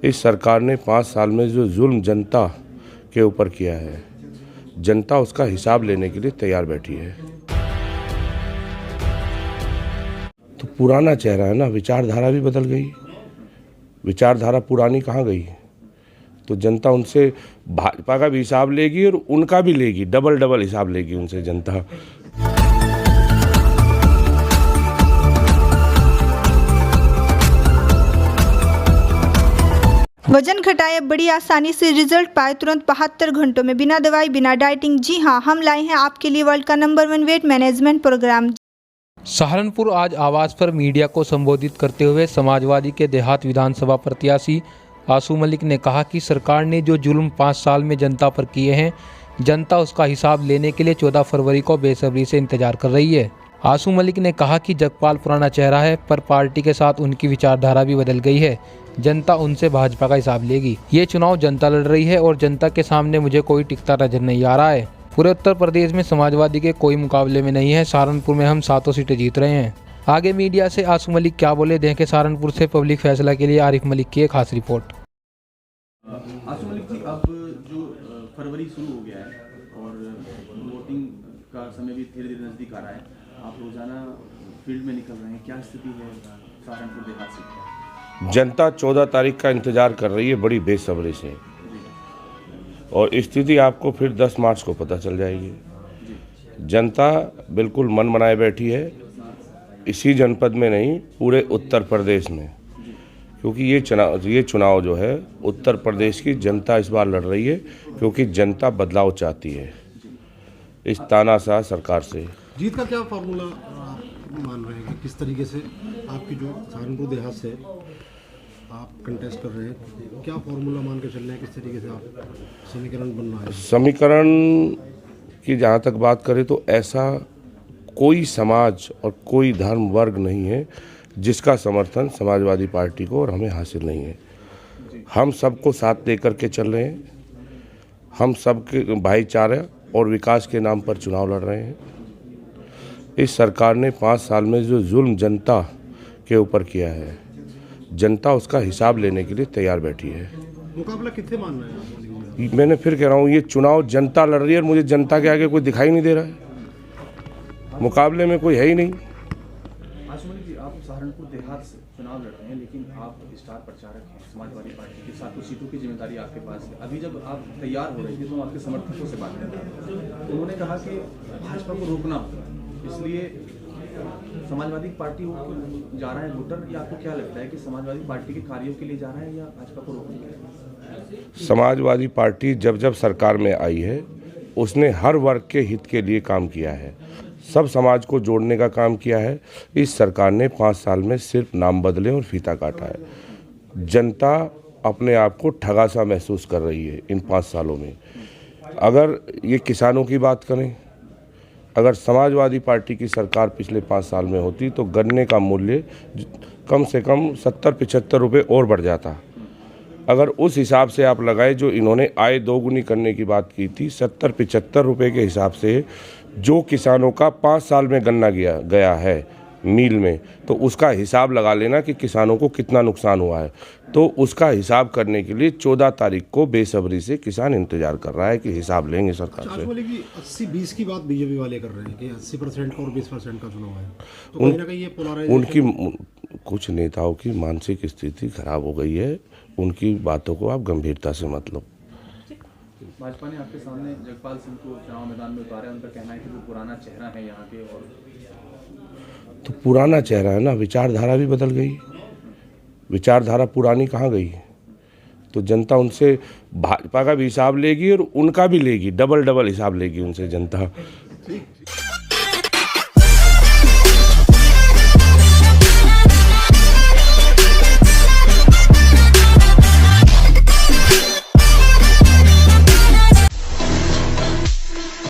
इस सरकार ने 5 साल में जो जुल्म जनता के ऊपर किया है, जनता उसका हिसाब लेने के लिए तैयार बैठी है। तो पुराना चेहरा है ना, विचारधारा भी बदल गई। विचारधारा पुरानी कहाँ गई? तो जनता उनसे भाजपा का भी हिसाब लेगी और उनका भी लेगी, डबल हिसाब लेगी उनसे जनता। वजन घटाए, बड़ी आसानी से रिजल्ट पाए तुरंत 72 घंटों में, बिना दवाई बिना डाइटिंग। जी हां, हम लाए हैं आपके लिए वर्ल्ड का number 1 weight management programme. Saharanpur आज आवाज़ पर मीडिया को संबोधित करते हुए समाजवादी के देहात विधानसभा प्रत्याशी आसू मलिक ने कहा कि सरकार ने जो जुल्म 5 साल में जनता पर किए हैं, जनता उसका हिसाब लेने के लिए 14 फरवरी को बेसब्री से इंतजार कर रही है। आसू मलिक ने कहा कि जगपाल पुराना चेहरा है, पर पार्टी के साथ उनकी विचारधारा भी बदल गई है। जनता उनसे भाजपा का हिसाब लेगी। ये चुनाव जनता लड़ रही है और जनता के सामने मुझे कोई टिकता नजर नहीं आ रहा है। पूरे उत्तर प्रदेश में समाजवादी के कोई मुकाबले में नहीं है। सहारनपुर में हम 7 सीटें जीत रहे हैं। आगे मीडिया से आसू मलिक क्या बोले, देखें सहारनपुर से पब्लिक फैसला के लिए आरिफ मलिक की एक खास रिपोर्ट। आसू मलिक जी, अब जो फरवरी शुरू हो गया है और वोटिंग का समय भी धीरे धीरे नज़दीक आ रहा है, आप रोजाना फील्ड में निकल रहे हैं, क्या स्थिति है सहारनपुर देहात से? जनता 14 तारीख का इंतजार कर रही है बड़ी बेसब्री से, और स्थिति आपको फिर 10 मार्च को पता चल जाएगी। जनता बिल्कुल मन बनाए बैठी है, इसी जनपद में नहीं पूरे उत्तर प्रदेश में, क्योंकि ये चुनाव जो है उत्तर प्रदेश की जनता इस बार लड़ रही है, क्योंकि जनता बदलाव चाहती है इस तानाशाह सरकार से। जीत का क्या फार्मूला मान रहे हैं? किस तरीके से आपकी जो सहारनपुर देहात से आप कंटेस्ट कर रहे हैं, क्या फार्मूला मान के चल रहे हैं? किस तरीके से आप समीकरण बन रहा है? समीकरण की जहाँ तक बात करें तो ऐसा कोई समाज और कोई धर्म वर्ग नहीं है जिसका समर्थन समाजवादी पार्टी को और हमें हासिल नहीं है। हम सबको साथ लेकर के चल रहे हैं। हम सबके भाईचारा और विकास के नाम पर चुनाव लड़ रहे हैं। इस सरकार ने 5 साल में जो जुल्म जनता के ऊपर किया है, जनता उसका हिसाब लेने के लिए तैयार बैठी है। मुकाबला कितने मान रहे हैं? मैंने फिर कह रहा हूँ, ये चुनाव जनता लड़ रही है और मुझे जनता के आगे कोई दिखाई नहीं दे रहा है। मुकाबले में कोई है ही नहीं। आसू मलिक जी, आप सहारनपुर देहात से चुनाव लड़ रहे हैं, लेकिन आप स्टार प्रचारक हैं समाजवादी पार्टी के, 7 सीटों की जिम्मेदारी आपके पास है। अभी जब आप तैयार हो रहे थे तो आपके समर्थकों से बात कर रहे थे, उन्होंने कहा कि भाजपा को रोकना होगा, इसलिए समाजवादी पार्टी जा रहा है वोटर, या आपको क्या लगता है कि समाजवादी पार्टी के कार्यों के लिए जा रहा है या भाजपा को रोकने के लिए? समाजवादी पार्टी जब सरकार में आई है, उसने हर वर्ग के हित के लिए काम किया है, सब समाज को जोड़ने का काम किया है। इस सरकार ने 5 साल में सिर्फ नाम बदले और फीता काटा है। जनता अपने आप को ठगा सा महसूस कर रही है इन 5 सालों में। अगर ये किसानों की बात करें, अगर समाजवादी पार्टी की सरकार पिछले 5 साल में होती तो गन्ने का मूल्य कम से कम 70-75 रुपये और बढ़ जाता। अगर उस हिसाब से आप लगाए, जो इन्होंने आय दोगुनी करने की बात की थी, 70-75 रुपये के हिसाब से जो किसानों का 5 साल में गन्ना गया है मील में, तो उसका हिसाब लगा लेना कि किसानों को कितना नुकसान हुआ है। तो उसका हिसाब करने के लिए 14 तारीख को बेसब्री से किसान इंतजार कर रहा है कि हिसाब लेंगे सरकार से। 80-20 की बात बीजेपी वाले कर रहे हैं कि 80% और 20% का चुनाव है, तो कहीं ना कहीं ये पोलराइजेशन, उनकी कुछ नेताओं की मानसिक स्थिति खराब हो गई है। उनकी बातों को आप गंभीरता से मत लो। भाजपा ने आपके सामने जगपाल सिंह को चुनाव मैदान में उतारा, उनका कहना है कि वो पुराना चेहरा है यहाँ के, और तो पुराना चेहरा है ना, विचारधारा भी बदल गई। विचारधारा पुरानी कहाँ गई? तो जनता उनसे भाजपा का भी हिसाब लेगी और उनका भी लेगी, डबल हिसाब लेगी उनसे जनता।